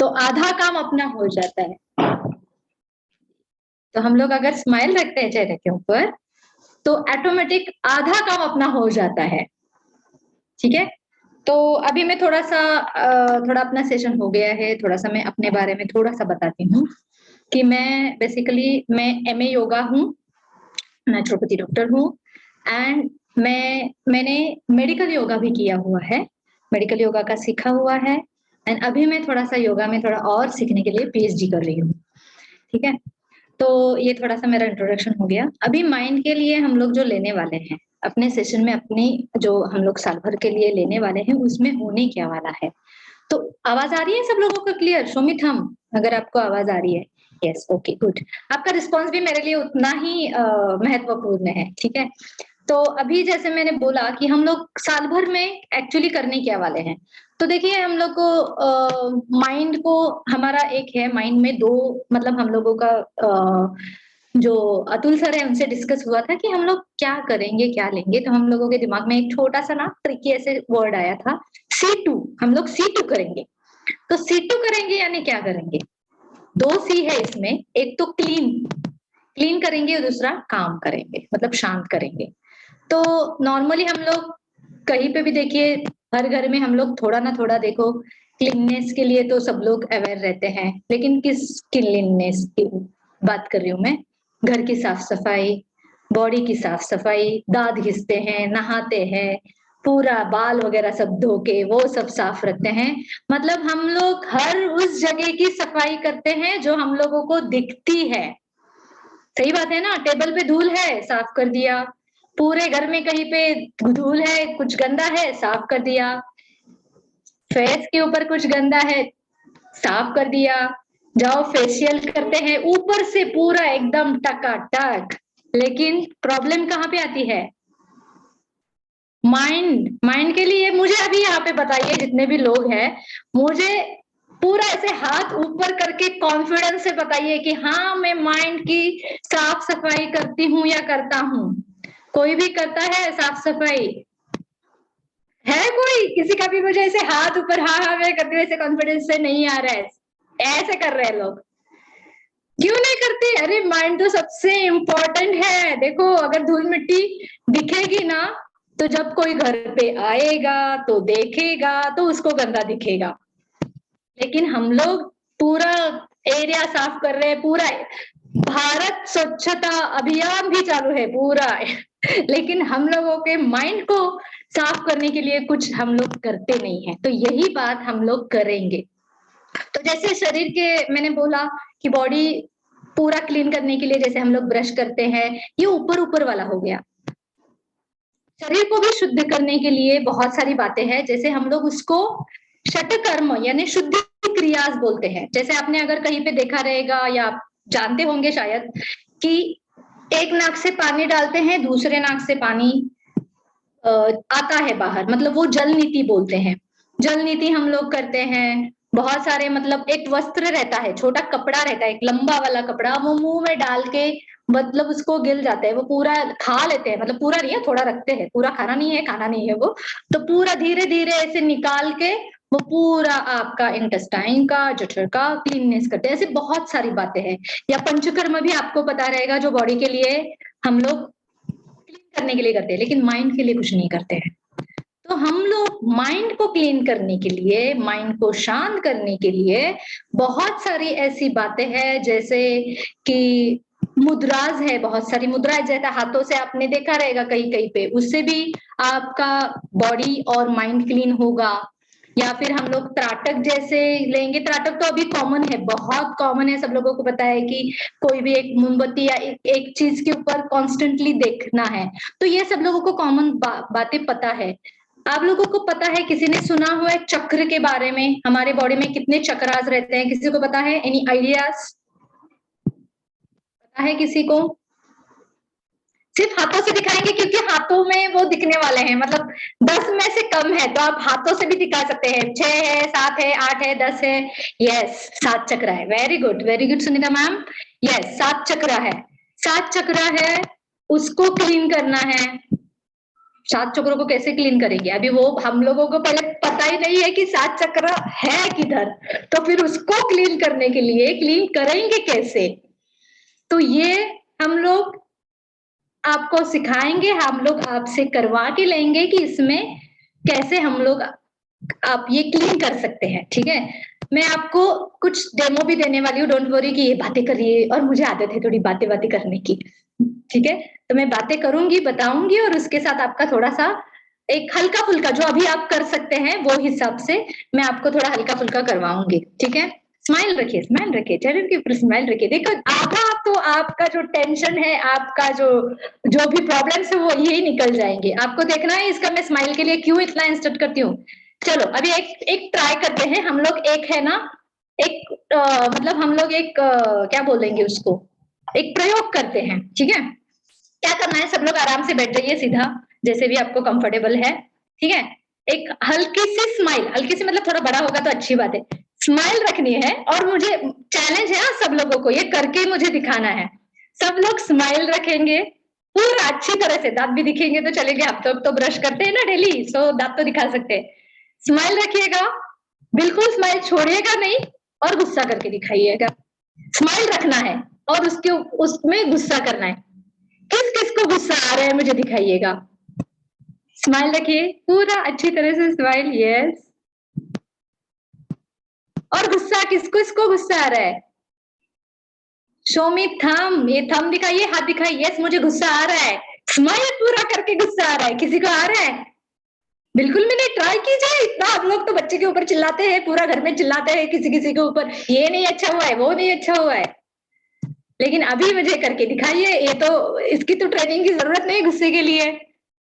तो आधा काम अपना हो जाता है। तो हम लोग अगर स्माइल रखते हैं चेहरे के ऊपर तो ऑटोमेटिक आधा काम अपना हो जाता है। ठीक है, तो अभी मैं थोड़ा अपना सेशन हो गया है, थोड़ा सा मैं अपने बारे में थोड़ा सा बताती हूँ कि मैं एमए योगा हूँ, नेचुरोपैथी डॉक्टर हूँ, एंड मैंने मेडिकल योगा भी किया हुआ है, मेडिकल योगा का सीखा हुआ है, एंड अभी मैं थोड़ा सा योगा में थोड़ा और सीखने के लिए पीएचडी कर रही हूँ। ठीक है, तो ये थोड़ा सा मेरा इंट्रोडक्शन हो गया। अभी माइंड के लिए हम लोग जो लेने वाले हैं अपने सेशन में, अपनी जो हम लोग साल भर के लिए लेने वाले हैं उसमें होने क्या वाला है। तो आवाज आ रही है सब लोगों को क्लियर? शोमित, हम अगर आपको आवाज आ रही है, यस, ओके, गुड। आपका रिस्पॉन्स भी मेरे लिए उतना ही महत्वपूर्ण है। ठीक है, तो अभी जैसे मैंने बोला कि हम लोग साल भर में एक्चुअली करने क्या वाले हैं, तो देखिए हम लोग को माइंड को, हमारा एक है माइंड में दो, मतलब हम लोगों का जो अतुल सर है उनसे डिस्कस हुआ था कि हम लोग क्या करेंगे, क्या लेंगे, तो हम लोगों के दिमाग में एक छोटा सा ना ट्रिकी ऐसे वर्ड आया था, C2। हम लोग C2 करेंगे। तो C2 करेंगे यानी क्या करेंगे? दो सी है इसमें, एक तो क्लीन करेंगे और दूसरा काम करेंगे, मतलब शांत करेंगे। तो नॉर्मली हम लोग कहीं पे भी देखिए, हर घर में हम लोग थोड़ा ना थोड़ा देखो क्लीननेस के लिए तो सब लोग अवेयर रहते हैं, लेकिन किस क्लीननेस की बात कर रही हूँ मैं? घर की साफ सफाई, बॉडी की साफ सफाई, दांत घिसते हैं, नहाते हैं, पूरा बाल वगैरह सब धो के वो सब साफ रखते हैं। मतलब हम लोग हर उस जगह की सफाई करते हैं जो हम लोगों को दिखती है। सही बात है ना? टेबल पे धूल है, साफ कर दिया। पूरे घर में कहीं पे धूल है, कुछ गंदा है, साफ कर दिया। फेस के ऊपर कुछ गंदा है, साफ कर दिया। जाओ फेशियल करते हैं, ऊपर से पूरा एकदम टकाटक। लेकिन प्रॉब्लम कहाँ पे आती है? माइंड के लिए मुझे अभी यहाँ पे बताइए, जितने भी लोग हैं, मुझे पूरा ऐसे हाथ ऊपर करके कॉन्फिडेंस से बताइए कि हाँ मैं माइंड की साफ सफाई करती हूँ या करता हूँ। कोई भी करता है साफ सफाई? है कोई? किसी का भी मुझे ऐसे हाथ ऊपर, हाँ हाँ मैं करती हूँ, ऐसे कॉन्फिडेंस से नहीं आ रहा है, ऐसे कर रहे हैं लोग। क्यों नहीं करते? अरे माइंड तो सबसे इम्पोर्टेंट है। देखो अगर धूल मिट्टी दिखेगी ना, तो जब कोई घर पे आएगा तो देखेगा तो उसको गंदा दिखेगा। लेकिन हम लोग पूरा एरिया साफ कर रहे हैं, पूरा भारत स्वच्छता अभियान भी चालू है पूरा लेकिन हम लोगों के माइंड को साफ करने के लिए कुछ हम लोग करते नहीं है। तो यही बात हम लोग करेंगे। तो जैसे शरीर के, मैंने बोला कि बॉडी पूरा क्लीन करने के लिए जैसे हम लोग ब्रश करते हैं, ये ऊपर ऊपर वाला हो गया। शरीर को भी शुद्ध करने के लिए बहुत सारी बातें हैं, जैसे हम लोग उसको षटकर्म यानी शुद्धि क्रियास बोलते हैं। जैसे आपने अगर कहीं पे देखा रहेगा या आप जानते होंगे शायद कि एक नाक से पानी डालते हैं, दूसरे नाक से पानी आता है बाहर, मतलब वो जल नीति बोलते हैं। जल नीति हम लोग करते हैं। बहुत सारे, मतलब एक वस्त्र रहता है, छोटा कपड़ा रहता है, एक लंबा वाला कपड़ा, वो मुंह में डाल के मतलब उसको गिल जाते हैं, वो पूरा खा लेते हैं, मतलब पूरा नहीं है, थोड़ा रखते हैं, पूरा खाना नहीं है, खाना नहीं है वो, तो पूरा धीरे धीरे ऐसे निकाल के वो पूरा आपका इंटेस्टाइन का, जठर का क्लीननेस करते हैं। ऐसे बहुत सारी बातें हैं। या पंचकर्म भी आपको पता रहेगा, जो बॉडी के लिए हम लोग क्लीन करने के लिए करते हैं, लेकिन माइंड के लिए कुछ नहीं करते हैं। तो हम लोग माइंड को क्लीन करने के लिए, माइंड को शांत करने के लिए बहुत सारी ऐसी बातें हैं, जैसे कि मुद्राज है, बहुत सारी मुद्राएं, जैसे हाथों से आपने देखा रहेगा कहीं कहीं पे, उससे भी आपका बॉडी और माइंड क्लीन होगा। या फिर हम लोग त्राटक जैसे लेंगे, त्राटक तो अभी कॉमन है, बहुत कॉमन है, सब लोगों को पता है कि कोई भी एक मोमबत्ती या एक चीज के ऊपर कॉन्स्टेंटली देखना है, तो ये सब लोगों को कॉमन बातें पता है। आप लोगों को पता है, किसी ने सुना हुआ है चक्र के बारे में? हमारे बॉडी में कितने चक्रास रहते हैं, किसी को पता है? Any ideas? पता है किसी को? सिर्फ हाथों से दिखाएंगे, क्योंकि हाथों में वो दिखने वाले हैं, मतलब 10 में से कम है, तो आप हाथों से भी दिखा सकते हैं। 6 है, 7 है, 8 है, 10 है, यस 7 चक्र है। Very good, very good Sunita ma'am, yes 7 चक्र है, 7 चक्र है, उसको क्लीन करना है। सात चक्रों को कैसे क्लीन करेंगे? अभी वो हम लोगों को पहले पता ही नहीं है कि सात चक्र है किधर, तो फिर उसको क्लीन करने के लिए क्लीन करेंगे कैसे? तो ये हम लोग आपको सिखाएंगे, हम लोग आपसे करवा के लेंगे कि इसमें कैसे हम लोग आप ये क्लीन कर सकते हैं, ठीक है? मैं आपको कुछ डेमो भी देने वाली हूँ, डोंट वरी कि ये बातें करिए, और मुझे आदत है थोड़ी बातें बातें करने की, ठीक है? तो मैं बातें करूंगी, बताऊंगी, और उसके साथ आपका थोड़ा सा एक हल्का फुल्का जो अभी आप कर सकते हैं वो हिसाब से मैं आपको थोड़ा हल्का फुल्का करवाऊंगी, ठीक है? स्माइल रखिए, चैनल के ऊपर स्माइल रखिए। देखो आधा तो आपका जो टेंशन है, आपका जो जो भी प्रॉब्लम्स है वो यही निकल जाएंगे। आपको देखना है इसका मैं स्माइल के लिए क्यों इतना इंस्टेंट करती हूँ। चलो अभी एक एक ट्राई करते हैं हम लोग। एक है ना, एक मतलब हम लोग एक क्या बोलेंगे उसको, एक प्रयोग करते हैं, ठीक है? क्या करना है, सब लोग आराम से बैठ जाइए सीधा, जैसे भी आपको कंफर्टेबल है, ठीक है? एक हल्की सी स्माइल, हल्की सी मतलब थोड़ा बड़ा होगा तो अच्छी बात है, स्माइल रखनी है। और मुझे चैलेंज है सब लोगों को, ये करके मुझे दिखाना है। सब लोग स्माइल रखेंगे पूरा अच्छी तरह से, दांत भी दिखेंगे तो चलेंगे, आप तो ब्रश करते हैं ना डेली, सो दांत तो दिखा सकते हैं। स्माइल रखिएगा, बिल्कुल स्माइल छोड़िएगा नहीं, और गुस्सा करके दिखाइएगा। स्माइल रखना है और उसके उसमें गुस्सा करना है। किस किस को गुस्सा आ रहा है मुझे दिखाइएगा। स्माइल रखिए पूरा अच्छी तरह से, स्माइल, यस। और गुस्सा किसको किसको गुस्सा आ रहा है? शो मी थम, ये थम दिखाइए, हाथ दिखाइए, यस मुझे गुस्सा आ रहा है। स्माइल पूरा करके गुस्सा आ रहा है, किसी को आ रहा है? बिल्कुल भी नहीं, ट्राई कीजिए। इतना हम लोग तो बच्चे के ऊपर चिल्लाते हैं, पूरा घर में चिल्लाते हैं किसी किसी के ऊपर, ये नहीं अच्छा हुआ है, वो नहीं अच्छा हुआ है, लेकिन अभी मुझे करके दिखाइए। ये तो इसकी तो ट्रेनिंग की जरूरत नहीं गुस्से के लिए।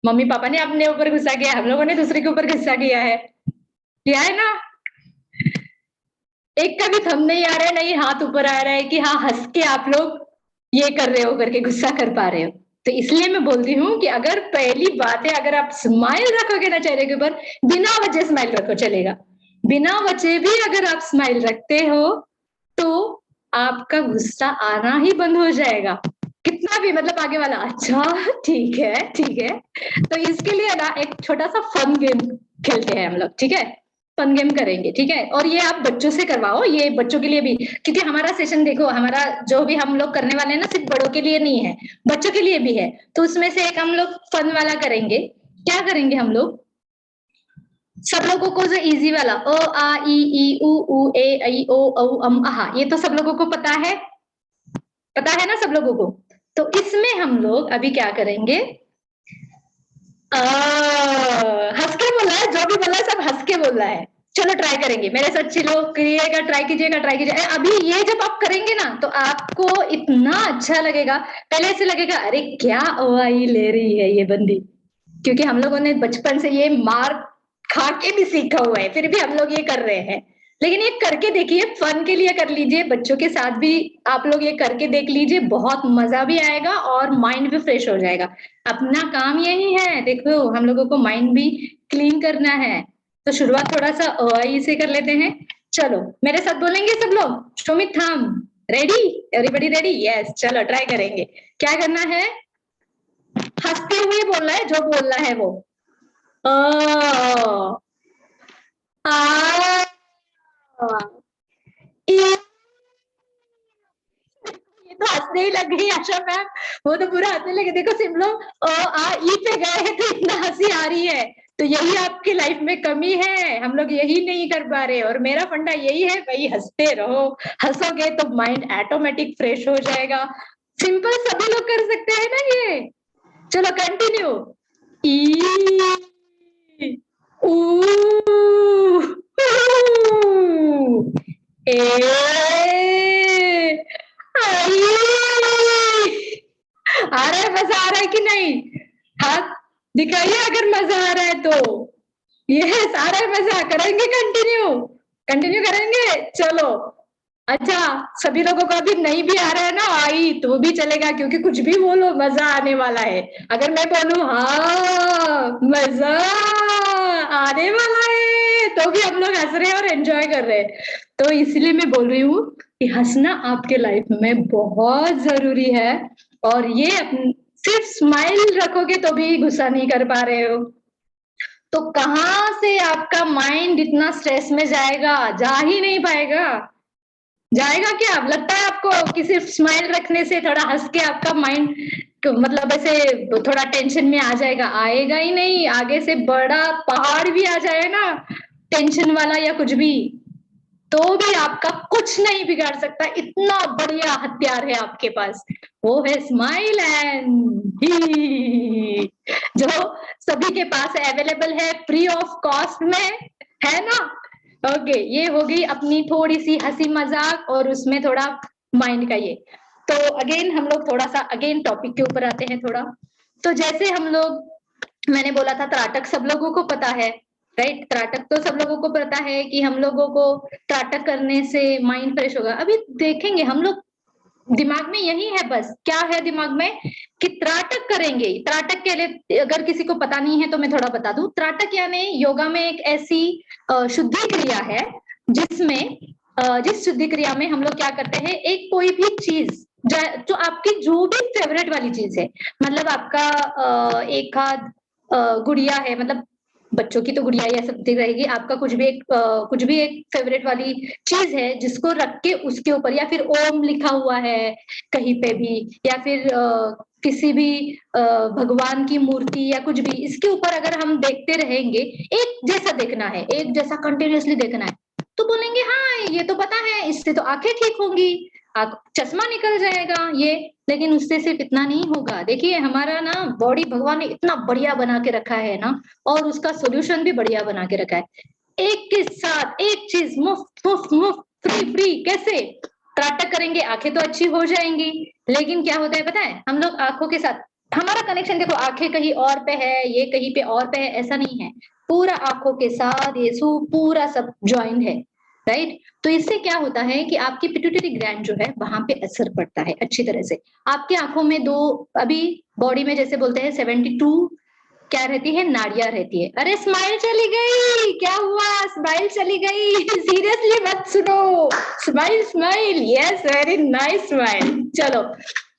मम्मी पापा ने अपने ऊपर गुस्सा किया, हम लोगों ने दूसरे के ऊपर गुस्सा किया है ना? एक का भी थंब नहीं आ रहा है, नहीं हाथ ऊपर आ रहा है कि हाँ हंस के आप लोग ये कर रहे हो करके गुस्सा कर पा रहे हो। तो इसलिए मैं बोलती हूँ कि अगर पहली बात है, अगर आप स्माइल रखोगे ना चेहरे के ऊपर, बिना वजह स्माइल रखो चलेगा, बिना वजह भी अगर आप स्माइल रखते हो तो आपका गुस्सा आना ही बंद हो जाएगा। कितना भी मतलब आगे वाला अच्छा ठीक है ठीक है। तो इसके लिए ना एक छोटा सा फन गेम खेलते हैं हम लोग, ठीक है? फन गेम करेंगे, ठीक है? और ये आप बच्चों से करवाओ, ये बच्चों के लिए भी, क्योंकि हमारा सेशन देखो, हमारा जो भी हम लोग करने वाले हैं ना सिर्फ बड़ों के लिए नहीं है, बच्चों के लिए भी है। तो उसमें से एक हम लोग फन वाला करेंगे। क्या करेंगे हम लोग? सब लोगों को जो इजी वाला अ आ ई ई उ ऊ ए ऐ ओ औ अम आहा, ये तो सब लोगों को पता है ना सब लोगों को? तो इसमें हम लोग अभी क्या करेंगे, हंस के बोला है, जो भी बोला है सब हंस के बोला है। चलो ट्राई करेंगे, मेरे साथ चलो करिएगा, ट्राई कीजिएगा ट्राई कीजिएगा। अभी ये जब आप करेंगे ना तो आपको इतना अच्छा लगेगा, पहले ऐसे लगेगा अरे क्या ओआई ले रही है ये बंदी, क्योंकि हम लोगों ने बचपन से ये मार खा के भी सीखा हुआ है, फिर भी हम लोग ये कर रहे हैं। लेकिन ये करके देखिए, फन के लिए कर लीजिए, बच्चों के साथ भी आप लोग ये करके देख लीजिए, बहुत मजा भी आएगा और माइंड भी फ्रेश हो जाएगा। अपना काम यही है, देखो हम लोगों को माइंड भी क्लीन करना है। तो शुरुआत थोड़ा सा अ से कर लेते हैं। चलो मेरे साथ बोलेंगे सब लोग, शोमित थम, रेडी? Everybody ready? यस, चलो ट्राई करेंगे। क्या करना है? हंसते हुए बोलना है, जो बोलना है वो। अ आ ई, ये तो हंसने ही लग गई आशा मैम, वो तो पूरा हंसने लगे। देखो सिम लोग अ आ ई पे गए हैं तो इतना हंसी आ रही है। तो यही आपकी लाइफ में कमी है, हम लोग यही नहीं कर पा रहे, और मेरा फंडा यही है भाई, हंसते रहो। हंसोगे तो माइंड ऑटोमेटिक फ्रेश हो जाएगा। सिंपल सभी लोग कर सकते हैं ना ये। चलो कंटिन्यू। ई ऊ ए आई। आ रहा है, मजा आ रहा है कि नहीं? हाथ दिखाइए अगर मजा आ रहा है तो। ये सारा मजा करेंगे, कंटिन्यू कंटिन्यू करेंगे। चलो अच्छा, सभी लोगों को अभी नहीं भी आ रहा है ना आई तो वो भी चलेगा, क्योंकि कुछ भी बोलो मजा आने वाला है। अगर मैं बोलूं हाँ मजा आने वाला है तो भी हम लोग हंस रहे हैं और एंजॉय कर रहे हैं। तो इसलिए मैं बोल रही हूँ कि हंसना आपके लाइफ में बहुत जरूरी है। और ये सिर्फ स्माइल रखोगे तो भी गुस्सा नहीं कर पा रहे हो, तो कहाँ से आपका माइंड इतना स्ट्रेस में जाएगा? जा ही नहीं पाएगा। जाएगा क्या? अब लगता है आपको कि सिर्फ स्माइल रखने से, थोड़ा हंस के आपका माइंड मतलब ऐसे थोड़ा टेंशन में आ जाएगा? आएगा ही नहीं। आगे से बड़ा पहाड़ भी आ जाए ना टेंशन वाला या कुछ भी, तो भी आपका कुछ नहीं बिगाड़ सकता। इतना बढ़िया हथियार है आपके पास, वो है स्माइल एंड ही, जो सभी के पास अवेलेबल है फ्री ऑफ कॉस्ट में, है ना? ओके, ये हो गई अपनी थोड़ी सी हंसी मजाक और उसमें थोड़ा माइंड का ये। तो अगेन हम लोग थोड़ा सा अगेन टॉपिक के ऊपर आते हैं थोड़ा। तो जैसे हम लोग, मैंने बोला था त्राटक सब लोगों को पता है, राइट? त्राटक तो सब लोगों को पता है कि हम लोगों को त्राटक करने से माइंड फ्रेश होगा। अभी देखेंगे हम लोग, दिमाग में यही है, बस क्या है दिमाग में कि त्राटक करेंगे। त्राटक के लिए अगर किसी को पता नहीं है तो मैं थोड़ा बता दूं। त्राटक यानी योगा में एक ऐसी शुद्धि क्रिया है जिसमें जिस शुद्धि क्रिया में हम लोग क्या करते हैं, एक कोई भी चीज जो आपकी जो भी फेवरेट वाली चीज है, मतलब आपका एक आध गुड़िया है, मतलब बच्चों की तो गुड़िया या सब रहेगी, आपका कुछ भी एक फेवरेट वाली चीज है जिसको रख के उसके ऊपर, या फिर ओम लिखा हुआ है कहीं पे भी, या फिर किसी भी भगवान की मूर्ति या कुछ भी, इसके ऊपर अगर हम देखते रहेंगे, एक जैसा देखना है, एक जैसा कंटिन्यूअसली देखना है, तो बोलेंगे हाँ ये तो पता है, इससे तो आंखें ठीक होंगी, चश्मा निकल जाएगा ये। लेकिन उससे सिर्फ इतना नहीं होगा। देखिए हमारा ना बॉडी भगवान ने इतना बढ़िया बना के रखा है ना, और उसका सोल्यूशन भी बढ़िया बना के रखा है। एक के साथ एक चीज मुफ्त मुफ्त मुफ्त फ्री फ्री, कैसे? त्राटक करेंगे आंखें तो अच्छी हो जाएंगी। लेकिन क्या होता है पता है, हम लोग आंखों के साथ हमारा कनेक्शन देखो, आंखें कहीं और पे है, ये कहीं पे और पे है, ऐसा नहीं है। पूरा आंखों के साथ ये पूरा सब ज्वाइंट है, राइट? तो इससे क्या होता है कि आपकी पिट्यूटरी ग्लैंड जो है वहां पे असर पड़ता है अच्छी तरह से। आपकी आंखों में दो, अभी बॉडी में जैसे बोलते हैं 72 क्या रहती है, नाड़ियां रहती है। अरे स्माइल चली गई, क्या हुआ? स्माइल चली गई सीरियसली मत सुनो, smile smile, yes very nice smile. चलो,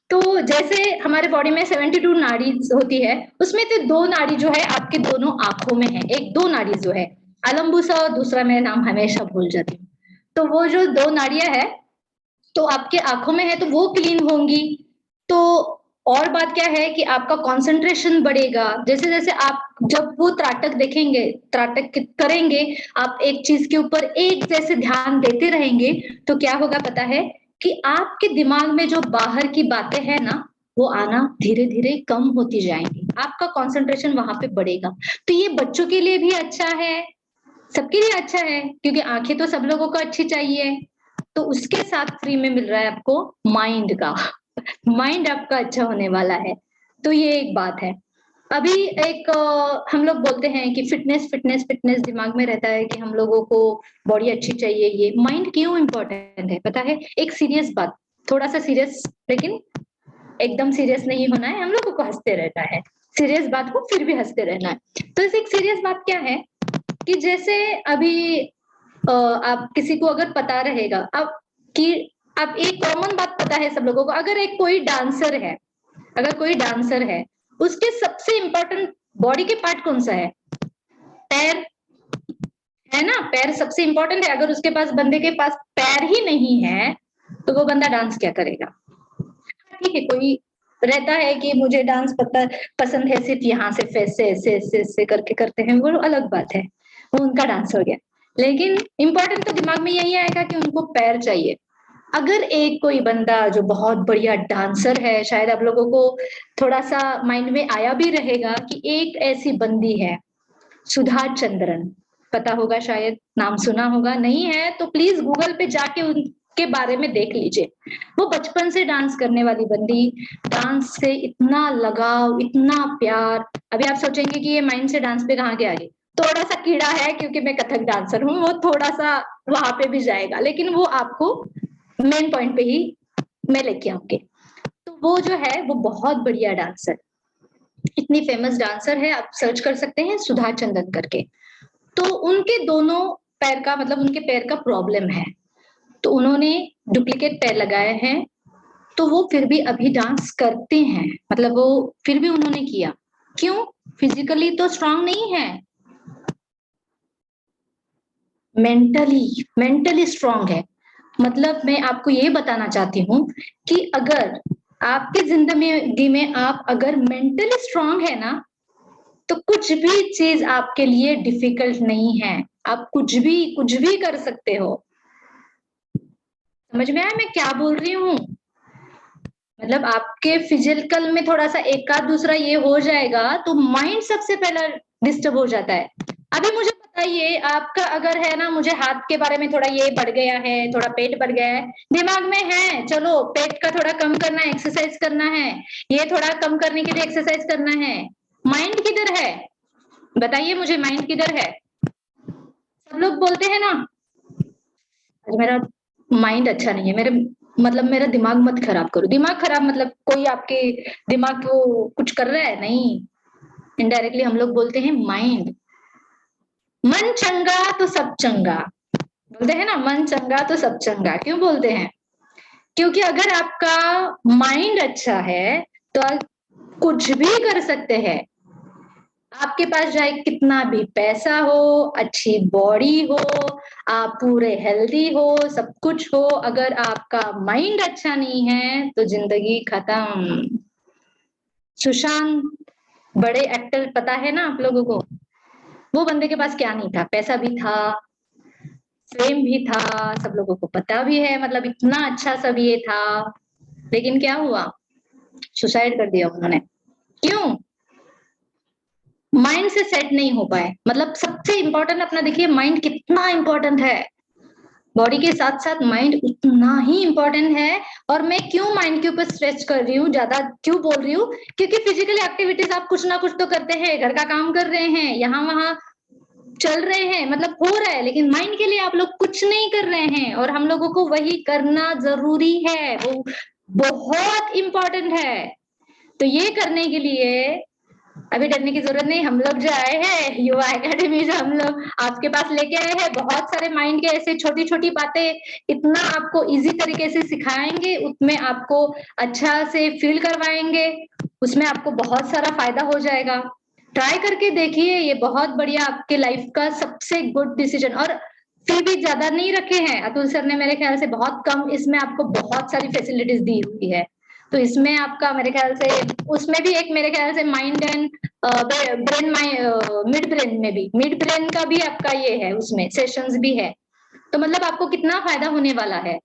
तो जैसे हमारे बॉडी में 72 नाड़ी होती है, उसमें से दो नाड़ी जो है आपके दोनों आंखों में है, एक दो नाड़ी जो है अलम्बुसा, और दूसरा मैं नाम हमेशा भूल जाती हूँ। तो वो जो दो नाड़ियां है, तो आपके आंखों में है तो वो क्लीन होंगी। तो और बात क्या है कि आपका कंसंट्रेशन बढ़ेगा। जैसे जैसे आप जब वो त्राटक देखेंगे, करेंगे, आप एक चीज के ऊपर एक जैसे ध्यान देते रहेंगे, तो क्या होगा पता है कि आपके दिमाग में जो बाहर की बातें हैं ना, वो आना धीरे धीरे कम होती जाएंगी, आपका कंसंट्रेशन वहां पे बढ़ेगा। तो ये बच्चों के लिए भी अच्छा है, सबके लिए अच्छा है, क्योंकि आंखें तो सब लोगों को अच्छी चाहिए। तो उसके साथ फ्री में मिल रहा है आपको माइंड का, माइंड आपका अच्छा होने वाला है। तो ये एक बात है। अभी एक हम लोग बोलते हैं कि फिटनेस फिटनेस फिटनेस दिमाग में रहता है कि हम लोगों को बॉडी अच्छी चाहिए। ये माइंड क्यों इम्पोर्टेंट है पता है? एक सीरियस बात, थोड़ा सा सीरियस, लेकिन एकदम सीरियस नहीं होना है, हम लोगों को हंसते रहना है। सीरियस बात को फिर भी हंसते रहना है। तो इस एक सीरियस बात क्या है कि जैसे अभी आप किसी को अगर पता रहेगा अब कि, अब एक कॉमन बात पता है सब लोगों को, अगर एक कोई डांसर है, अगर कोई डांसर है, उसके सबसे इंपॉर्टेंट बॉडी के पार्ट कौन सा है? पैर, है ना? पैर सबसे इंपॉर्टेंट है। अगर उसके पास, बंदे के पास पैर ही नहीं है, तो वो बंदा डांस क्या करेगा? ठीक है, कोई रहता है कि मुझे डांस पसंद है, सिर्फ यहाँ से ऐसे ऐसे ऐसे ऐसे करके करते हैं, वो अलग बात है, वो उनका डांस हो गया। लेकिन इंपॉर्टेंट तो दिमाग में यही आएगा कि उनको पैर चाहिए। अगर एक कोई बंदा जो बहुत बढ़िया डांसर है, शायद आप लोगों को थोड़ा सा माइंड में आया भी रहेगा कि एक ऐसी बंदी है, सुधा चंद्रन, पता होगा शायद, नाम सुना होगा, नहीं है तो प्लीज गूगल पे जाके उनके बारे में देख लीजिए। वो बचपन से डांस करने वाली बंदी, डांस से इतना लगाव, इतना प्यार। अभी आप सोचेंगे कि ये माइंड से डांस पे कहाँ के आ गई, थोड़ा सा कीड़ा है क्योंकि मैं कथक डांसर हूँ, वो थोड़ा सा वहां पे भी जाएगा, लेकिन वो आपको मेन पॉइंट पे ही मैं लेके आऊंगी। तो वो जो है वो बहुत बढ़िया डांसर, इतनी फेमस डांसर है, आप सर्च कर सकते हैं सुधा चंदन करके। तो उनके दोनों पैर का, मतलब उनके पैर का प्रॉब्लम है, तो उन्होंने डुप्लीकेट पैर लगाए हैं, तो वो फिर भी अभी डांस करते हैं, मतलब वो फिर भी उन्होंने किया। क्यों? फिजिकली तो स्ट्रांग नहीं है, मेंटली स्ट्रांग है। मतलब मैं आपको ये बताना चाहती हूँ कि अगर आपकी जिंदगी में आप अगर मेंटली स्ट्रांग है ना, तो कुछ भी चीज आपके लिए डिफिकल्ट नहीं है। आप कुछ भी कर सकते हो। समझ में आया मैं क्या बोल रही हूँ? मतलब आपके फिजिकल में थोड़ा सा एक आध दूसरा ये हो जाएगा तो माइंड सबसे पहला डिस्टर्ब हो जाता है। अभी मुझे बताइए, आपका अगर है ना, मुझे हाथ के बारे में थोड़ा ये बढ़ गया है, थोड़ा पेट बढ़ गया है, दिमाग में है चलो पेट का थोड़ा कम करना है, एक्सरसाइज करना है, ये थोड़ा कम करने के लिए एक्सरसाइज करना है। माइंड किधर है? बताइए मुझे, माइंड किधर है? सब लोग बोलते हैं ना, आज मेरा माइंड अच्छा नहीं है, मेरे मतलब मेरा दिमाग मत खराब करो। दिमाग खराब मतलब कोई आपके दिमाग को कुछ कर रहा है? नहीं, इनडायरेक्टली हम लोग बोलते हैं माइंड। मन चंगा तो सब चंगा, बोलते हैं ना, मन चंगा तो सब चंगा। क्यों बोलते हैं? क्योंकि अगर आपका माइंड अच्छा है तो आप कुछ भी कर सकते हैं। आपके पास चाहे कितना भी पैसा हो, अच्छी बॉडी हो, आप पूरे हेल्दी हो, सब कुछ हो, अगर आपका माइंड अच्छा नहीं है तो जिंदगी खत्म। सुशांत, बड़े एक्टर पता है ना आप लोगों को? वो बंदे के पास क्या नहीं था, पैसा भी था, फेम भी था, सब लोगों को पता भी है, मतलब इतना अच्छा सब ये था, लेकिन क्या हुआ? सुसाइड कर दिया उन्होंने। क्यों? माइंड से सेट नहीं हो पाए। मतलब सबसे इंपॉर्टेंट अपना देखिए, माइंड कितना इंपॉर्टेंट है। बॉडी के साथ साथ माइंड उतना ही इंपॉर्टेंट है। और मैं क्यों माइंड के ऊपर स्ट्रेच कर रही हूँ, ज्यादा क्यों बोल रही हूँ? क्योंकि फिजिकल एक्टिविटीज आप कुछ ना कुछ तो करते हैं, घर का काम कर रहे हैं, यहाँ वहां चल रहे हैं, मतलब हो रहा है, लेकिन माइंड के लिए आप लोग कुछ नहीं कर रहे हैं, और हम लोगों को वही करना जरूरी है, वो बहुत इंपॉर्टेंट है। तो ये करने के लिए अभी डरने की जरूरत नहीं। हम लोग जो आए हैं युवा एकेडमी, जो हम लोग आपके पास लेके आए हैं, बहुत सारे माइंड के ऐसे छोटी छोटी बातें इतना आपको इजी तरीके से सिखाएंगे, उसमें आपको अच्छा से फील करवाएंगे, उसमें आपको बहुत सारा फायदा हो जाएगा। ट्राई करके देखिए, ये बहुत बढ़िया आपके लाइफ का सबसे गुड डिसीजन। और फी भी ज्यादा नहीं रखे हैं अतुल सर ने, मेरे ख्याल से बहुत कम, इसमें आपको बहुत सारी फैसिलिटीज दी हुई है। तो इसमें आपका मेरे ख्याल से, उसमें भी एक मेरे ख्याल से mind and brain, mid brain में भी, मिड ब्रेन का भी आपका ये है, उसमें सेशंस भी है। तो मतलब आपको कितना फायदा होने वाला है।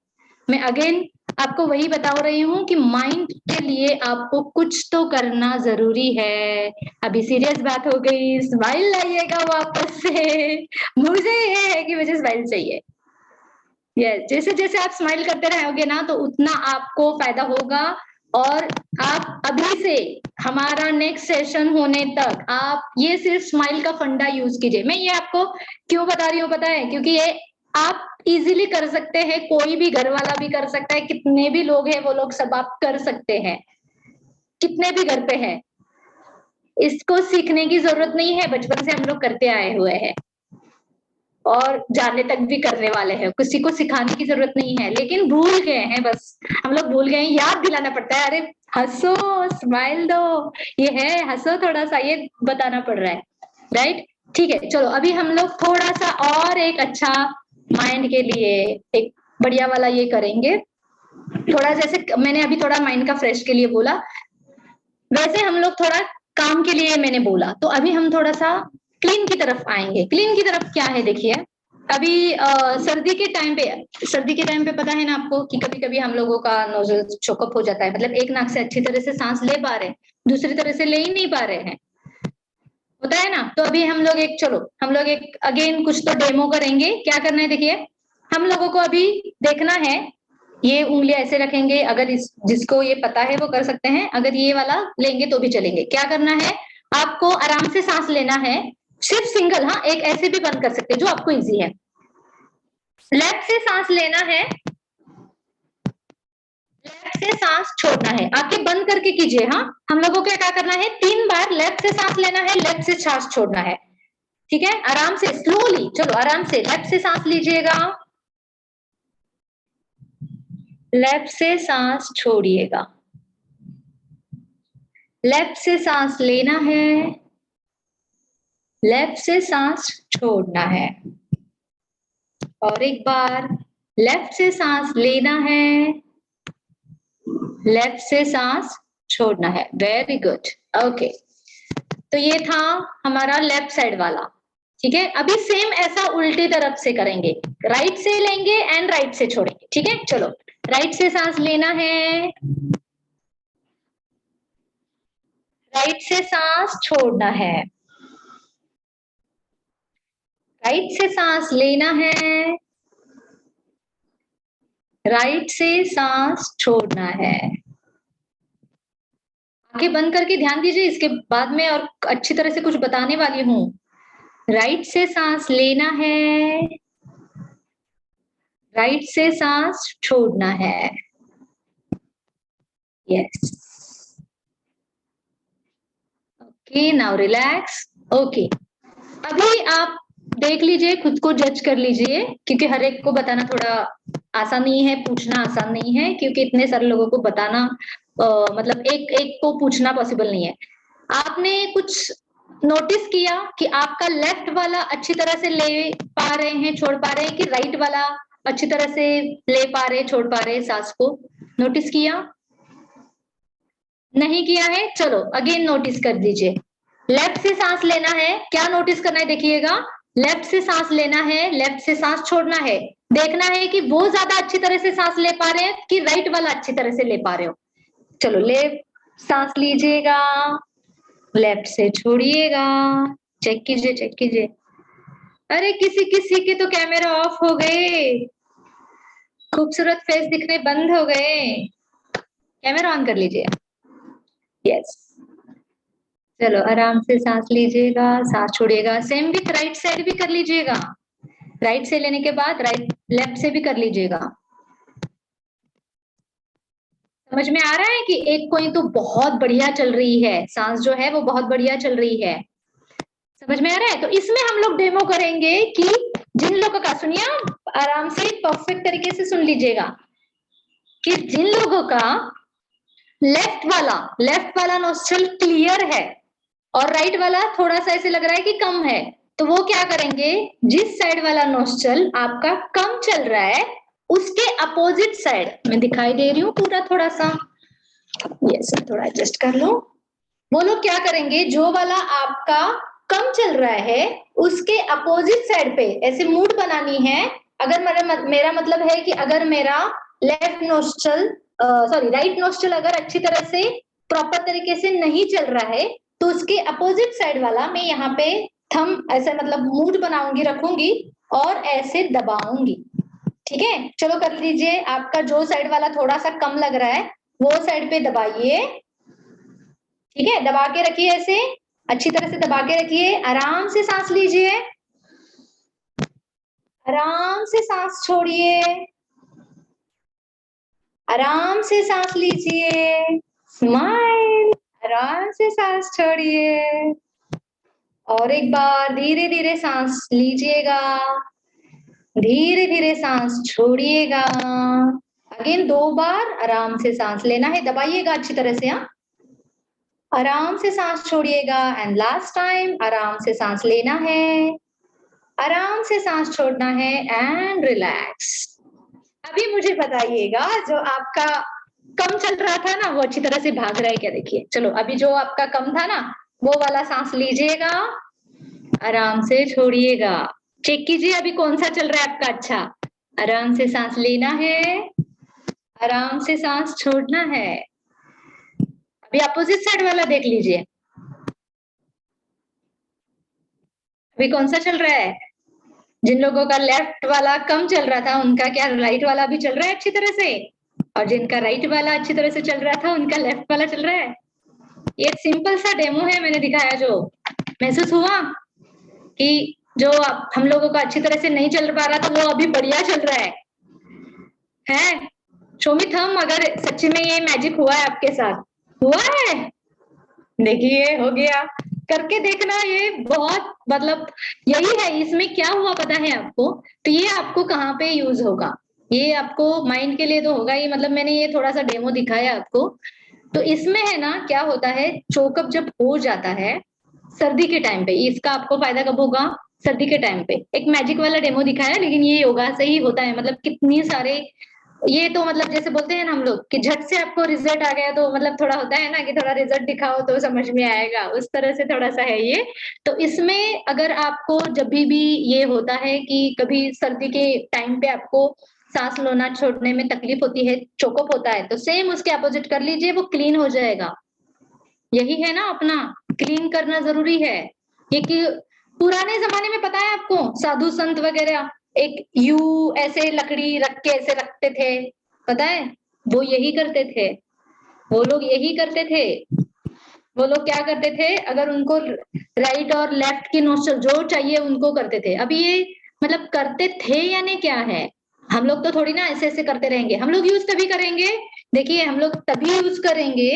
मैं अगेन आपको वही बता रही हूँ कि माइंड के लिए आपको कुछ तो करना जरूरी है। अभी सीरियस बात हो गई, स्माइल लाइएगा वापस से। मुझे ये है कि मुझे स्माइल चाहिए। यस, जैसे जैसे आप स्माइल करते रहोगे ना तो उतना आपको फायदा होगा। और आप अभी से हमारा नेक्स्ट सेशन होने तक आप ये सिर्फ स्माइल का फंडा यूज कीजिए। मैं ये आपको क्यों बता रही हूँ पता है? क्योंकि ये आप इजीली कर सकते हैं, कोई भी घर वाला भी कर सकता है, कितने भी लोग हैं वो लोग सब आप कर सकते हैं, कितने भी घर पे है। इसको सीखने की जरूरत नहीं है, बचपन से हम लोग करते आए हुए हैं और जाने तक भी करने वाले हैं, किसी को सिखाने की जरूरत नहीं है, लेकिन भूल गए हैं, बस हम लोग भूल गए हैं। याद दिलाना पड़ता है, अरे हंसो, स्माइल दो, ये है, हंसो थोड़ा सा, ये बताना पड़ रहा है। राइट? ठीक है, चलो अभी हम लोग थोड़ा सा और एक अच्छा माइंड के लिए एक बढ़िया वाला ये करेंगे। थोड़ा जैसे मैंने अभी थोड़ा माइंड का फ्रेश के लिए बोला, वैसे हम लोग थोड़ा काम के लिए मैंने बोला, तो अभी हम थोड़ा सा क्लीन की तरफ आएंगे। क्लीन की तरफ क्या है देखिए, अभी सर्दी के टाइम पे पता है ना आपको कि कभी कभी हम लोगों का नोजल चोकअप हो जाता है, मतलब एक नाक से अच्छी तरह से सांस ले पा रहे हैं, दूसरी तरह से ले ही नहीं पा रहे हैं, होता है ना? तो अभी हम लोग एक, चलो हम लोग एक अगेन कुछ तो डेमो करेंगे। क्या करना है देखिए, हम लोगों को अभी देखना है, ये उंगलियां ऐसे रखेंगे, अगर जिसको ये पता है वो कर सकते हैं, अगर ये वाला लेंगे तो भी चलेंगे। क्या करना है, आपको आराम से सांस लेना है, सिर्फ सिंगल, हाँ एक ऐसे भी बंद कर सकते हैं जो आपको इजी है। लेफ्ट से सांस लेना है, लेफ्ट से सांस छोड़ना है, आंखें बंद करके कीजिए। हाँ, हम लोगों को क्या करना है, 3 बार लेफ्ट से सांस लेना है, लेफ्ट से सांस छोड़ना है। ठीक है, आराम से, स्लोली, चलो आराम से लेफ्ट से सांस लीजिएगा, लेफ्ट से सांस छोड़िएगा। लेफ्ट से सांस लेना है, लेफ्ट से सांस छोड़ना है। और एक बार लेफ्ट से सांस लेना है, लेफ्ट से सांस छोड़ना है। Very good, okay. तो ये था हमारा लेफ्ट साइड वाला। ठीक है, अभी सेम ऐसा उल्टी तरफ से करेंगे। राइट से लेंगे एंड राइट से छोड़ेंगे। ठीक है, चलो। राइट से सांस लेना है, राइट से सांस छोड़ना है। राइट से सांस लेना है, राइट से सांस छोड़ना है। आंखें बंद करके ध्यान दीजिए, इसके बाद में और अच्छी तरह से कुछ बताने वाली हूं। राइट से सांस लेना है, राइट से सांस छोड़ना है। Yes, okay, now relax. Okay, अभी आप देख लीजिए, खुद को जज कर लीजिए, क्योंकि हर एक को बताना थोड़ा आसान नहीं है, पूछना आसान नहीं है, क्योंकि इतने सारे लोगों को बताना मतलब एक एक को पूछना पॉसिबल नहीं है। आपने कुछ नोटिस किया कि आपका लेफ्ट वाला अच्छी तरह से ले पा रहे हैं, छोड़ पा रहे हैं, कि राइट वाला अच्छी तरह से ले पा रहे, छोड़ पा रहे सांस को? नोटिस किया? नहीं किया है? चलो अगेन नोटिस कर दीजिए। लेफ्ट से सांस लेना है, क्या नोटिस करना है? देखिएगा, लेफ्ट से सांस लेना है, लेफ्ट से सांस छोड़ना है। देखना है कि वो ज्यादा अच्छी तरह से सांस ले पा रहे हैं कि राइट वाला अच्छी तरह से ले पा रहे हो। चलो, लेफ्ट सांस लीजिएगा, लेफ्ट से छोड़िएगा। चेक कीजिए, चेक कीजिए। अरे किसी किसी के तो कैमरा ऑफ हो गए, खूबसूरत फेस दिखने बंद हो गए। कैमरा ऑन कर लीजिए। यस, चलो आराम से सांस लीजिएगा, सांस छोड़िएगा। सेम विथ राइट साइड भी कर लीजिएगा। राइट से लेने के बाद राइट लेफ्ट से भी कर लीजिएगा। समझ में आ रहा है कि एक कोई तो बहुत बढ़िया चल रही है, सांस जो है वो बहुत बढ़िया चल रही है। समझ में आ रहा है? तो इसमें हम लोग डेमो करेंगे कि जिन लोगों का, सुनिए आराम से परफेक्ट तरीके से सुन लीजिएगा, कि जिन लोगों का लेफ्ट वाला नोस्ट्रल क्लियर है और राइट वाला थोड़ा सा ऐसे लग रहा है कि कम है, तो वो क्या करेंगे, जिस साइड वाला नोस्ट्रल आपका कम चल रहा है उसके अपोजिट साइड, मैं दिखाई दे रही हूँ पूरा थोड़ा सा, ये सब थोड़ा एडजस्ट कर लो। वो लोग क्या करेंगे, जो वाला आपका कम चल रहा है उसके अपोजिट साइड पे ऐसे मूड बनानी है। अगर मेरा मतलब है कि अगर मेरा left nostril sorry right nostril अगर अच्छी तरह से प्रॉपर तरीके से नहीं चल रहा है, तो उसके अपोजिट साइड वाला मैं यहाँ पे थंब ऐसे मतलब मूड बनाऊंगी, रखूंगी और ऐसे दबाऊंगी। ठीक है, चलो कर लीजिए। आपका जो साइड वाला थोड़ा सा कम लग रहा है वो साइड पे दबाइए। ठीक है, दबा के रखिए, ऐसे अच्छी तरह से दबा के रखिए। आराम से सांस लीजिए, आराम से सांस छोड़िए, आराम से सांस लीजिए, स्माइल, आराम से सांस छोड़िए। और एक बार धीरे धीरे सांस लीजिएगा, धीरे धीरे सांस छोड़िएगा। अगेन 2 बार आराम से सांस लेना है, दबाइएगा अच्छी तरह से। हाँ, आराम से सांस छोड़िएगा एंड लास्ट टाइम आराम से सांस लेना है, आराम से सांस छोड़ना है एंड रिलैक्स। अभी मुझे बताइएगा, जो आपका कम चल रहा था ना वो अच्छी तरह से भाग रहा है क्या? देखिए, चलो अभी जो आपका कम था ना वो वाला सांस लीजिएगा, आराम से छोड़िएगा। चेक कीजिए अभी कौन सा चल रहा है आपका अच्छा। आराम से सांस लेना है, आराम से सांस छोड़ना है। अभी अपोजिट साइड वाला देख लीजिए, अभी कौन सा चल रहा है? जिन लोगों का लेफ्ट वाला कम चल रहा था उनका क्या राइट वाला भी चल रहा है अच्छी तरह से? और जिनका राइट वाला अच्छी तरह से चल रहा था उनका लेफ्ट वाला चल रहा है? ये एक सिंपल सा डेमो है मैंने दिखाया, जो महसूस हुआ कि जो हम लोगों का अच्छी तरह से नहीं चल पा रहा था वो अभी बढ़िया चल रहा है? शो मी थंब अगर सच्ची में ये मैजिक हुआ है आपके साथ। हुआ है? देखिए, हो गया। करके देखना, ये बहुत मतलब यही है। इसमें क्या हुआ पता है आपको? तो ये आपको कहाँ पे यूज होगा? ये आपको माइंड के लिए तो होगा ही, मतलब मैंने ये थोड़ा सा डेमो दिखाया आपको। तो इसमें है ना क्या होता है, चोकअप जब हो जाता है सर्दी के टाइम पे, इसका आपको फायदा कब होगा, सर्दी के टाइम पे। एक मैजिक वाला डेमो दिखाया, लेकिन ये योगा से ही होता है। मतलब कितनी सारे, ये तो मतलब जैसे बोलते हैं ना हम लोग कि झट से आपको रिजल्ट आ गया, तो मतलब थोड़ा होता है ना कि थोड़ा रिजल्ट दिखाओ तो समझ में आएगा, उस तरह से थोड़ा सा है ये। तो इसमें अगर आपको जब भी ये होता है कि कभी सर्दी के टाइम पे आपको सांस लेना छोड़ने में तकलीफ होती है, चोकअप होता है, तो सेम उसके अपोजिट कर लीजिए, वो क्लीन हो जाएगा। यही है ना अपना, क्लीन करना जरूरी है। ये कि पुराने जमाने में पता है आपको, साधु संत वगैरह एक यू ऐसे लकड़ी रख के ऐसे रखते थे, पता है, वो यही करते थे, वो लोग यही करते थे। वो लोग क्या करते थे, अगर उनको राइट और लेफ्ट की नोस्ट्रल जो चाहिए उनको करते थे। अभी ये मतलब करते थे यानी क्या है, हम लोग तो थोड़ी ना ऐसे ऐसे करते रहेंगे। हम लोग यूज तभी करेंगे, देखिए हम लोग तभी यूज करेंगे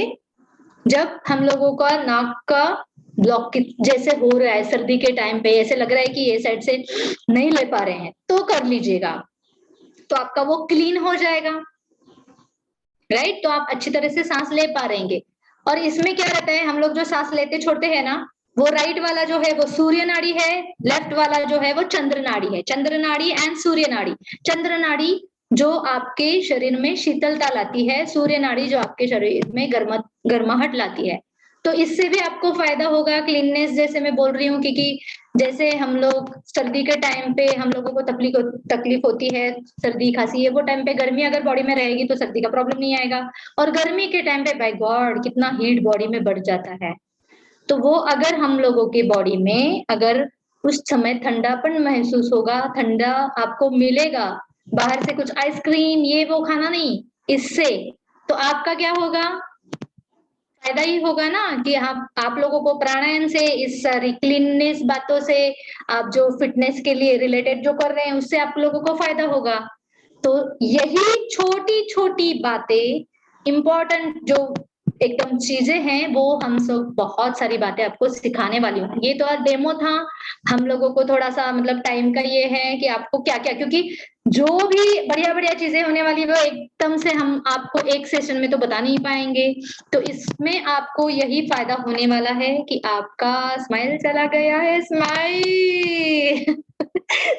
जब हम लोगों का नाक का ब्लॉक जैसे हो रहा है सर्दी के टाइम पे, ऐसे लग रहा है कि ये साइड से नहीं ले पा रहे हैं, तो कर लीजिएगा, तो आपका वो क्लीन हो जाएगा, राइट। तो आप अच्छी तरह से सांस ले पा रहेंगे। और इसमें क्या रहता है, हम लोग जो सांस लेते छोड़ते हैं ना, वो राइट वाला जो है वो सूर्य नाड़ी है, लेफ्ट वाला जो है वो चंद्र नाड़ी है। चंद्र नाड़ी एंड सूर्य नाड़ी। चंद्र नाड़ी जो आपके शरीर में शीतलता लाती है, सूर्य नाड़ी जो आपके शरीर में गर्माहट लाती है। तो इससे भी आपको फायदा होगा, क्लीननेस जैसे मैं बोल रही हूँ, क्योंकि जैसे हम लोग सर्दी के टाइम पे हम लोगों को तकलीफ होती है, सर्दी खांसी है, वो टाइम पे गर्मी अगर बॉडी में रहेगी तो सर्दी का प्रॉब्लम नहीं आएगा। और गर्मी के टाइम पे बाय गॉड कितना हीट बॉडी में बढ़ जाता है। तो वो अगर हम लोगों की बॉडी में अगर उस समय ठंडापन महसूस होगा, ठंडा आपको मिलेगा, बाहर से कुछ आइसक्रीम ये वो खाना नहीं, इससे तो आपका क्या होगा, फायदा ही होगा ना, कि आप लोगों को प्राणायाम से, इस सारी क्लीननेस बातों से, आप जो फिटनेस के लिए रिलेटेड जो कर रहे हैं उससे आप लोगों को फायदा होगा। तो यही छोटी छोटी बातें, इंपॉर्टेंट जो एकदम चीजें हैं, वो हम सब बहुत सारी बातें आपको सिखाने वाली हूँ। ये तो डेमो था, हम लोगों को थोड़ा सा मतलब टाइम का ये है कि आपको क्या क्या, क्योंकि जो भी बढ़िया बढ़िया चीजें होने वाली वो एकदम से हम आपको एक सेशन में तो बता नहीं पाएंगे। तो इसमें आपको यही फायदा होने वाला है कि आपका स्माइल चला गया है, स्माइल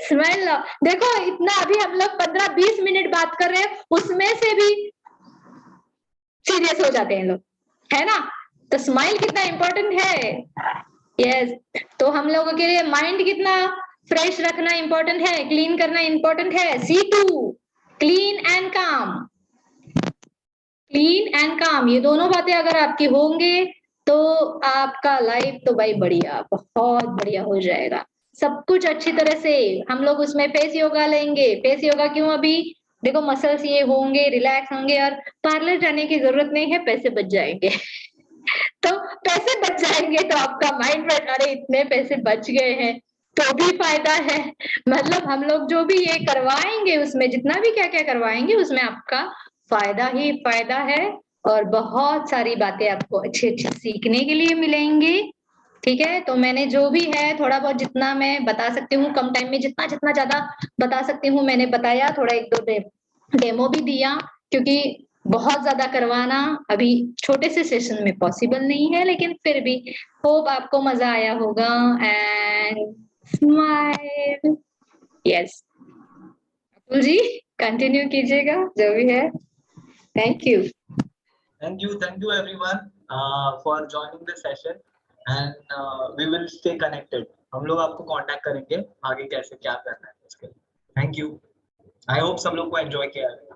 स्माइल लो। देखो इतना अभी हम लोग 15-20 मिनट बात कर रहे हैं, उसमें से भी सीरियस हो जाते हैं लोग, है ना। तो स्माइल कितना इंपॉर्टेंट है। यस। तो हम लोगों के लिए माइंड कितना फ्रेश रखना इंपॉर्टेंट है, क्लीन करना इंपॉर्टेंट है। C2 क्लीन एंड काम, क्लीन एंड काम, ये दोनों बातें अगर आपकी होंगे तो आपका लाइफ तो भाई बढ़िया, बहुत बढ़िया हो जाएगा। सब कुछ अच्छी तरह से हम लोग उसमें फेस योगा लेंगे। फेस योगा क्यों, अभी देखो मसल्स ये होंगे, रिलैक्स होंगे, और पार्लर जाने की जरूरत नहीं है, पैसे बच जाएंगे तो पैसे बच जाएंगे तो आपका माइंड में अरे इतने पैसे बच गए हैं तो भी फायदा है। मतलब हम लोग जो भी ये करवाएंगे उसमें, जितना भी क्या क्या करवाएंगे उसमें आपका फायदा ही फायदा है। और बहुत सारी बातें आपको अच्छी अच्छी सीखने के लिए मिलेंगी। ठीक है, तो मैंने जो भी है थोड़ा बहुत जितना मैं बता सकती हूँ कम टाइम में, जितना जितना ज्यादा बता सकती हूँ मैंने बताया। थोड़ा एक दो डेमो भी दिया, क्योंकि बहुत ज्यादा करवाना अभी छोटे से सेशन में पॉसिबल नहीं है, लेकिन फिर भी होप आपको मजा आया होगा। And smile. Yes, Atul ji continue कीजिएगा जो भी है। Thank you. Thank you everyone for joining the session and we will stay connected. हम लोग आपको कांटेक्ट करेंगे आगे कैसे क्या करना है उसके लिए। Thank you. आई होप सब लोग को एंजॉय किया है।